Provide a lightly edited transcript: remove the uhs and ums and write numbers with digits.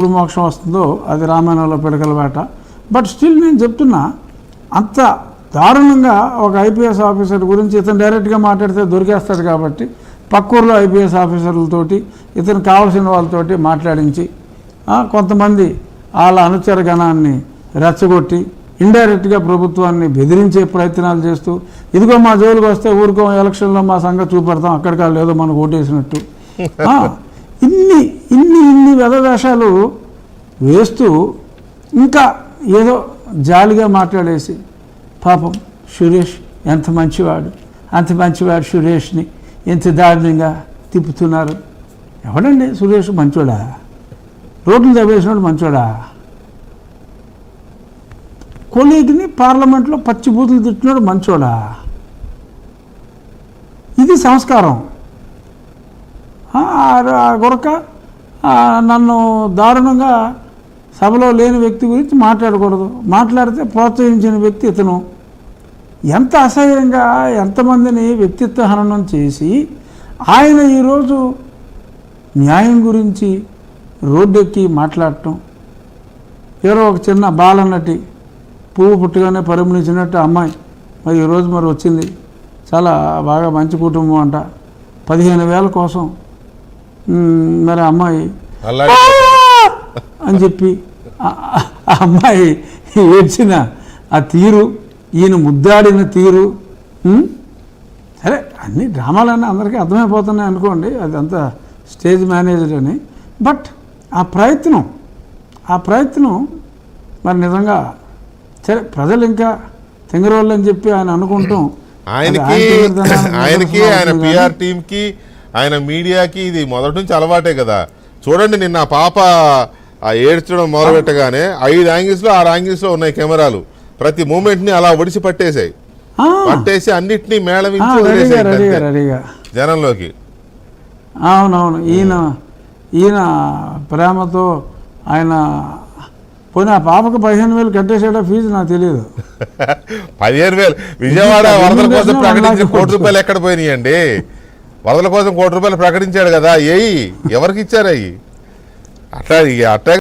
ఎప్పుడు మోక్షం వస్తుందో అది రామాయణంలో పిడకల వేట. బట్ స్టిల్ నేను చెప్తున్నా, అంత దారుణంగా ఒక ఐపీఎస్ ఆఫీసర్ గురించి ఇతను డైరెక్ట్గా మాట్లాడితే దొరికేస్తాడు కాబట్టి పక్కూరులో ఐపీఎస్ ఆఫీసర్లతోటి ఇతను కావాల్సిన వాళ్ళతోటి మాట్లాడించి కొంతమంది వాళ్ళ అనుచర గణాన్ని రెచ్చగొట్టి ఇండైరెక్ట్గా ప్రభుత్వాన్ని బెదిరించే ప్రయత్నాలు చేస్తూ, ఇదిగో మా జోలికి వస్తే ఊరుకో, ఎలక్షన్లో మా సంగతి చూపెడతాం, అక్కడికి వాళ్ళు ఏదో మనకు ఓటేసినట్టు ఇన్ని వెధవేషాలు వేస్తూ ఇంకా ఏదో జాలిగా మాట్లాడేసి, పాపం సురేష్ ఎంత మంచివాడు, అంత మంచివాడు సురేష్ని ఎంత దారుణంగా తిప్పుతున్నారు. ఎవడండి సురేష్ మంచోడా? రోడ్లు తవ్వేసినాడు మంచోడా? కొలీగ్ని పార్లమెంట్లో పచ్చి బూతులు తిట్టినాడు మంచోడా? ఇది సంస్కారం. గురక నన్ను దారుణంగా సభలో లేని వ్యక్తి గురించి మాట్లాడకూడదు, మాట్లాడితే ప్రోత్సహించిన వ్యక్తి ఇతను. ఎంత అసహ్యంగా ఎంతమందిని వ్యక్తిత్వ హననం చేసి ఆయన ఈరోజు న్యాయం గురించి రోడ్డెక్కి మాట్లాడటం. ఎవరో ఒక చిన్న బాలన్నటి పువ్వు పుట్టుగానే పరిమళించినట్టు అమ్మాయి మరి ఈరోజు మరి వచ్చింది, చాలా బాగా మంచి కుటుంబం అంట, 15,000 కోసం మరి అమ్మాయి అని చెప్పి ఆ అమ్మాయి ఏడ్చిన ఆ తీరు, ఈయన ముద్దాడిన తీరు, సరే అన్ని డ్రామాలన్నీ అందరికీ అర్థమైపోతున్నాయి అనుకోండి, అదంతా స్టేజ్ మేనేజర్ అని. బట్ ఆ ప్రయత్నం మరి నిజంగా సరే ప్రజలు ఇంకా తెంగరోళ్ళు అని చెప్పి ఆయన అనుకుంటాం. ఆయనకి ఆయన పిఆర్ టీంకి ఆయన మీడియాకి ఇది మొదటి నుంచి అలవాటే కదా. చూడండి, నిన్న పాప ఏడ్చడం మొదలుపెట్టగానే 5 యాంగిల్స్లో 6 యాంగిల్స్లో ఉన్నాయి కెమెరాలు, ప్రతి మూమెంట్ని అలా ఒడిసి పట్టేసి అన్నిటినీ మేళవించి జనంలోకి. అవునవును, ఈయన ప్రేమతో ఆయన పోనీ ఆ పాపకు 15,000 కట్టేసాడా ఫీజు నాకు తెలియదు. 15,000 విజయవాడ వరదల కోసం ప్రకటించిన ₹1,00,00,000 ఎక్కడ పోయినాయండి? వరదల కోసం ₹1,00,00,000 ప్రకటించాడు కదా, ఎవరికి ఇచ్చారు అయ్యి? అట్లా